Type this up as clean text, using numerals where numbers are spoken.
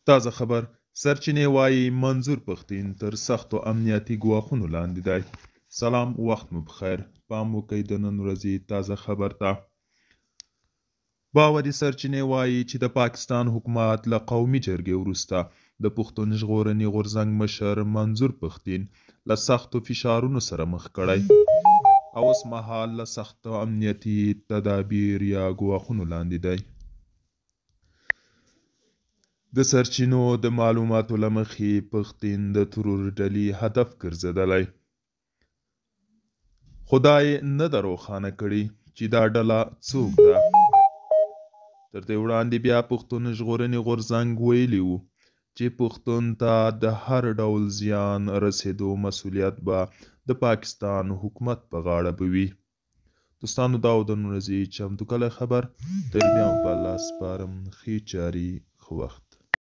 تازه خبر سرچینې وایي منظور پښتین تر سختو امنیتي ګواښونو لاندې دی. سلام، وخت مو بخیر. پام وکړئ د نن ورځې تازه خبر ته. باوري سرچینې وایي چې د پاکستان حکومت له قومي جرګې وروسته د پښتون ژغورنې غورځنګ مشر منظور پښتین له سختو فشارونو سره مخ کړی او اوس مهال له سختو امنیتي تدابیر یا ګواښونو لاندې دی. د سرچینو د معلوماتو له مخې پښتین د ترور ډلې هدف ګرځېدلی، خو دا یې نه ده روښانه کړې چې دا ډله څوک ده. تر دې وړاندې بیا پښتون ژغورنې غورځنګ ویلي وو چې پښتون ته د هر ډول زیان رسېدو مسؤلیت به د پاکستان حکومت په غاړه به وي. دوستانو، دا و د نن ورځې چمتو کلی خبر. تر بیا مو په الله سپارم. ښې چارې، ښه وخت.